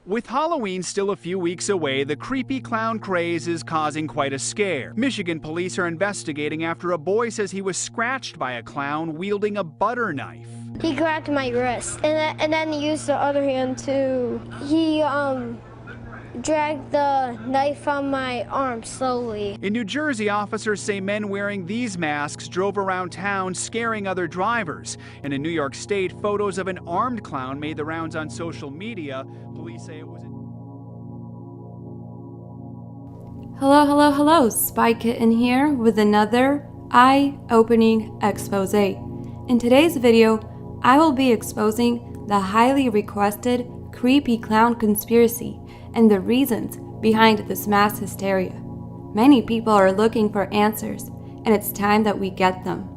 With Halloween still a few weeks away, the creepy clown craze is causing quite a scare. Michigan police are investigating after a boy says he was scratched by a clown wielding a butter knife. He grabbed my wrist, and then he used the other hand to, dragged the knife from my arm slowly. In New Jersey, officers say men wearing these masks drove around town scaring other drivers. And in New York State, photos of an armed clown made the rounds on social media. Police say it was... Hello, Spy Kitten here with another eye-opening expose. In today's video, I will be exposing the highly requested creepy clown conspiracy and the reasons behind this mass hysteria. Many people are looking for answers, and it's time that we get them.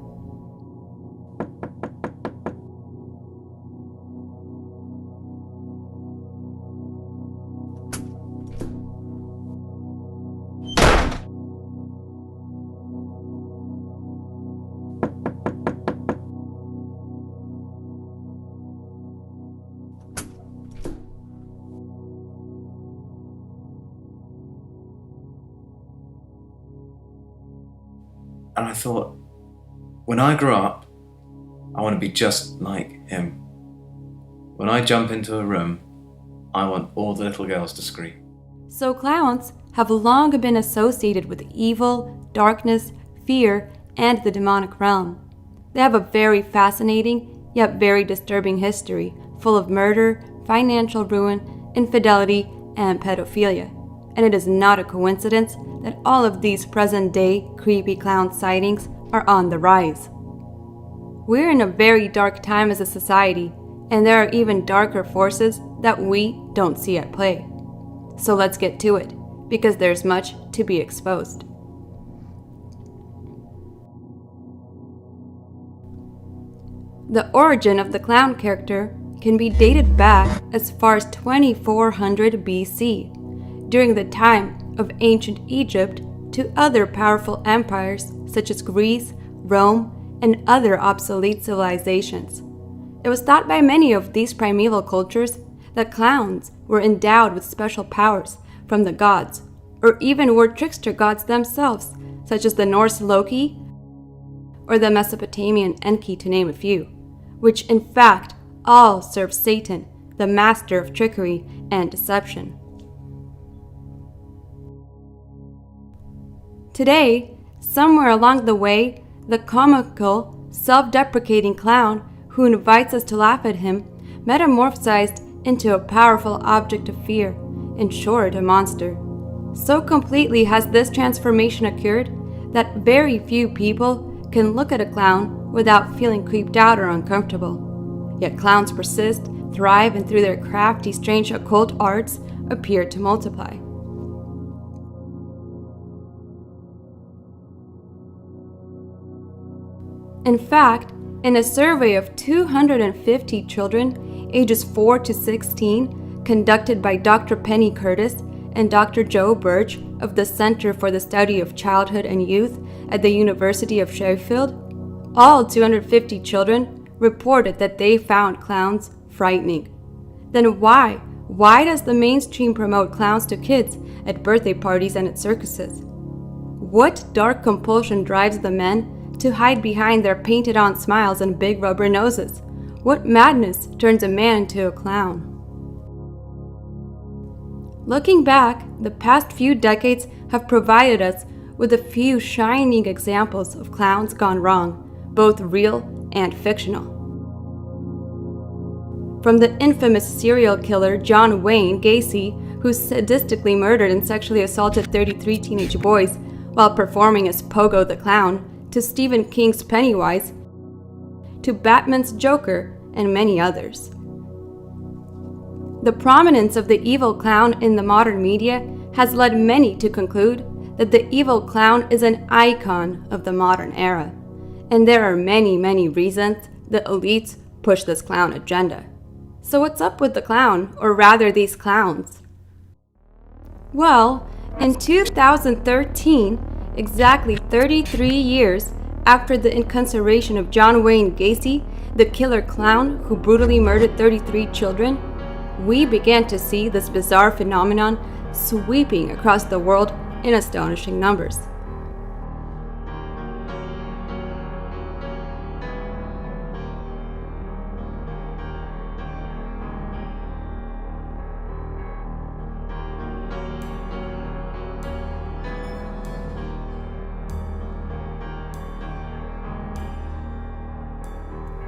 And I thought, when I grow up, I want to be just like him. When I jump into a room, I want all the little girls to scream. So clowns have long been associated with evil, darkness, fear, and the demonic realm. They have a very fascinating, yet very disturbing history, full of murder, financial ruin, infidelity, and pedophilia. And it is not a coincidence that all of these present-day creepy clown sightings are on the rise. We're in a very dark time as a society, and there are even darker forces that we don't see at play. So let's get to it, because there's much to be exposed. The origin of the clown character can be dated back as far as 2400 BC, during the time of ancient Egypt, to other powerful empires such as Greece, Rome, and other obsolete civilizations. It was thought by many of these primeval cultures that clowns were endowed with special powers from the gods, or even were trickster gods themselves, such as the Norse Loki or the Mesopotamian Enki, to name a few, which in fact all serve Satan, the master of trickery and deception. Today, somewhere along the way, the comical, self-deprecating clown who invites us to laugh at him metamorphosized into a powerful object of fear, in short, a monster. So completely has this transformation occurred that very few people can look at a clown without feeling creeped out or uncomfortable. Yet clowns persist, thrive, and through their crafty, strange occult arts appear to multiply. In fact, in a survey of 250 children ages 4 to 16 conducted by Dr. Penny Curtis and Dr. Joe Birch of the Center for the Study of Childhood and Youth at the University of Sheffield, all 250 children reported that they found clowns frightening. Then why? Why does the mainstream promote clowns to kids at birthday parties and at circuses? What dark compulsion drives the men to hide behind their painted-on smiles and big rubber noses? What madness turns a man into a clown? Looking back, the past few decades have provided us with a few shining examples of clowns gone wrong, both real and fictional. From the infamous serial killer John Wayne Gacy, who sadistically murdered and sexually assaulted 33 teenage boys while performing as Pogo the Clown, to Stephen King's Pennywise, to Batman's Joker, and many others. The prominence of the evil clown in the modern media has led many to conclude that the evil clown is an icon of the modern era, and there are many reasons the elites push this clown agenda. So what's up with the clown, or rather these clowns? Well, in 2013, exactly 33 years after the incarceration of John Wayne Gacy, the killer clown who brutally murdered 33 children, we began to see this bizarre phenomenon sweeping across the world in astonishing numbers.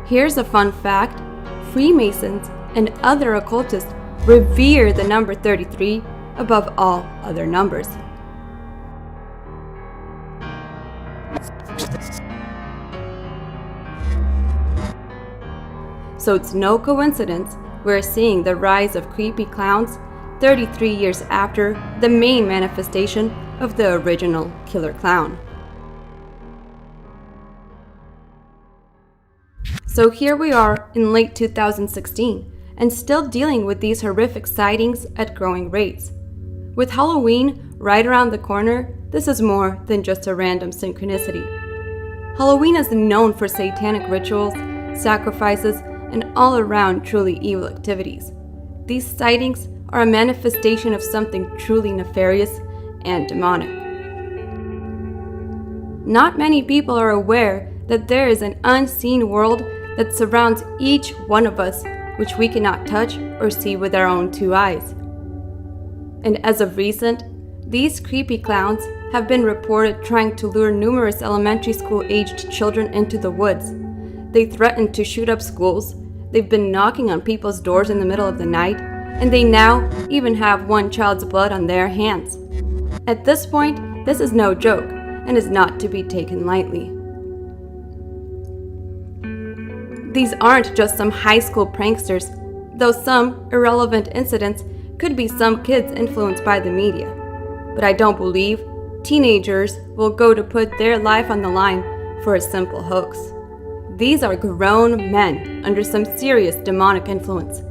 Here's a fun fact: Freemasons and other occultists revere the number 33 above all other numbers. So it's no coincidence we're seeing the rise of creepy clowns 33 years after the main manifestation of the original killer clown. So here we are in late 2016 and still dealing with these horrific sightings at growing rates. With Halloween right around the corner, this is more than just a random synchronicity. Halloween is known for satanic rituals, sacrifices, and all-around truly evil activities. These sightings are a manifestation of something truly nefarious and demonic. Not many people are aware that there is an unseen world that surrounds each one of us, which we cannot touch or see with our own two eyes. And as of recent, these creepy clowns have been reported trying to lure numerous elementary school-aged children into the woods. They threaten to shoot up schools, they've been knocking on people's doors in the middle of the night, and they now even have one child's blood on their hands. At this point, this is no joke and is not to be taken lightly. These aren't just some high school pranksters, though some irrelevant incidents could be some kids influenced by the media. But I don't believe teenagers will go to put their life on the line for a simple hoax. These are grown men under some serious demonic influence.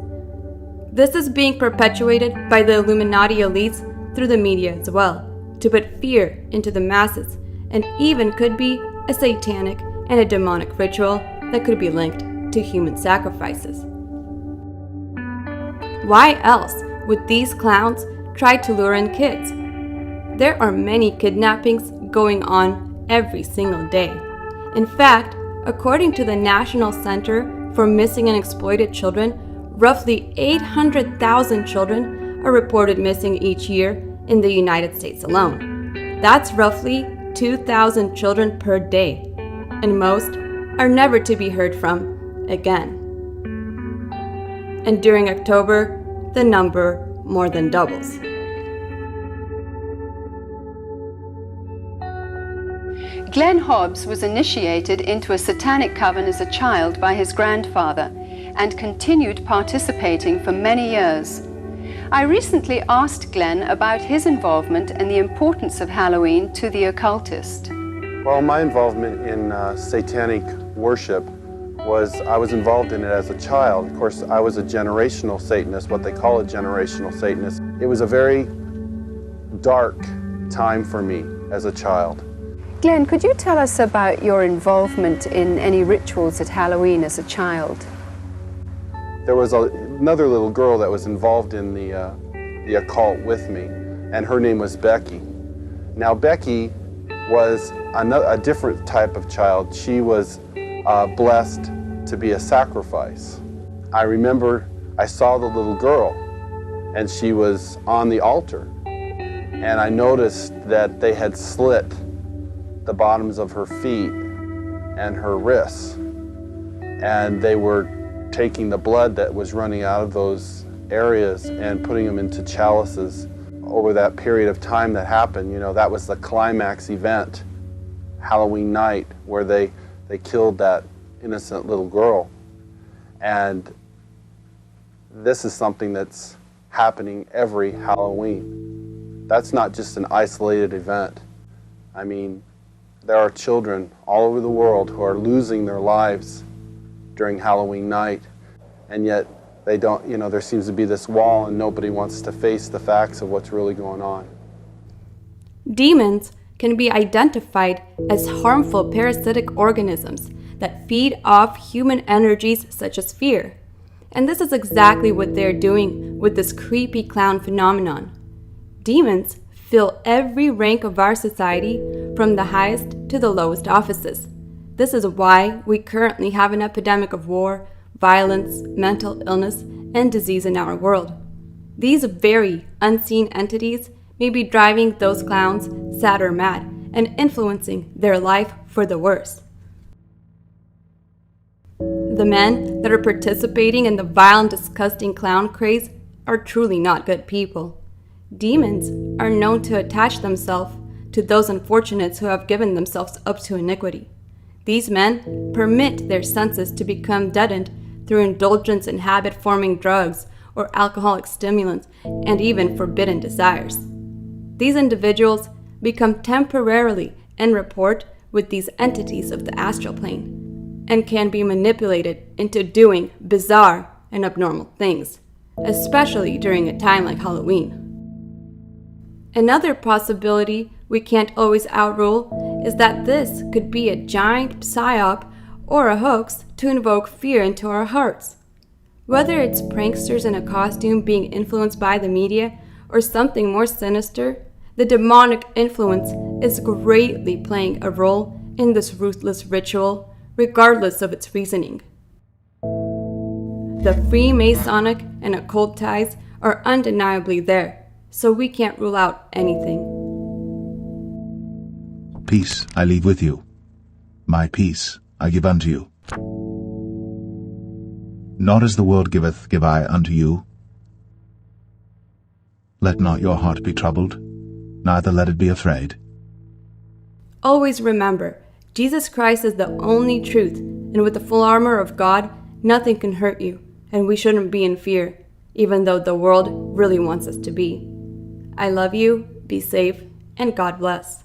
This is being perpetuated by the Illuminati elites through the media as well, to put fear into the masses, and even could be a satanic and a demonic ritual that could be linked to human sacrifices. Why else would these clowns try to lure in kids? There are many kidnappings going on every single day. In fact, according to the National Center for Missing and Exploited Children, roughly 800,000 children are reported missing each year in the United States alone. That's roughly 2,000 children per day, and most are never to be heard from again. And during October, the number more than doubles. Glenn Hobbs was initiated into a satanic coven as a child by his grandfather and continued participating for many years. I recently asked Glenn about his involvement and the importance of Halloween to the occultist. Well, my involvement in satanic worship was, I was involved in it as a child. Of course, I was a generational Satanist, what they call a generational Satanist. It was a very dark time for me as a child. Glenn, could you tell us about your involvement in any rituals at Halloween as a child? There was another little girl that was involved in the occult with me, and her name was Becky. Now, Becky was a different type of child. She was blessed to be a sacrifice. I remember I saw the little girl, and she was on the altar, and I noticed that they had slit the bottoms of her feet and her wrists, and they were taking the blood that was running out of those areas and putting them into chalices. Over that period of time that happened, you know, that was the climax event, Halloween night, where they killed that innocent little girl. And this is something that's happening every Halloween. That's not just an isolated event. I mean, there are children all over the world who are losing their lives during Halloween night, and yet they don't, you know, there seems to be this wall and nobody wants to face the facts of what's really going on. Demons can be identified as harmful parasitic organisms that feed off human energies such as fear. And this is exactly what they're doing with this creepy clown phenomenon. Demons fill every rank of our society, from the highest to the lowest offices. This is why we currently have an epidemic of war, violence, mental illness, and disease in our world. These very unseen entities may be driving those clowns sad or mad and influencing their life for the worse. The men that are participating in the vile and disgusting clown craze are truly not good people. Demons are known to attach themselves to those unfortunates who have given themselves up to iniquity. These men permit their senses to become deadened through indulgence in habit-forming drugs or alcoholic stimulants and even forbidden desires. These individuals become temporarily en rapport with these entities of the astral plane and can be manipulated into doing bizarre and abnormal things, especially during a time like Halloween. Another possibility we can't always outrule is that this could be a giant psyop or a hoax to invoke fear into our hearts. Whether it's pranksters in a costume being influenced by the media or something more sinister, the demonic influence is greatly playing a role in this ruthless ritual, regardless of its reasoning. The Freemasonic and occult ties are undeniably there, so we can't rule out anything. Peace I leave with you. My peace I give unto you. Not as the world giveth, give I unto you. Let not your heart be troubled, neither let it be afraid. Always remember, Jesus Christ is the only truth, and with the full armor of God, nothing can hurt you, and we shouldn't be in fear, even though the world really wants us to be. I love you, be safe, and God bless.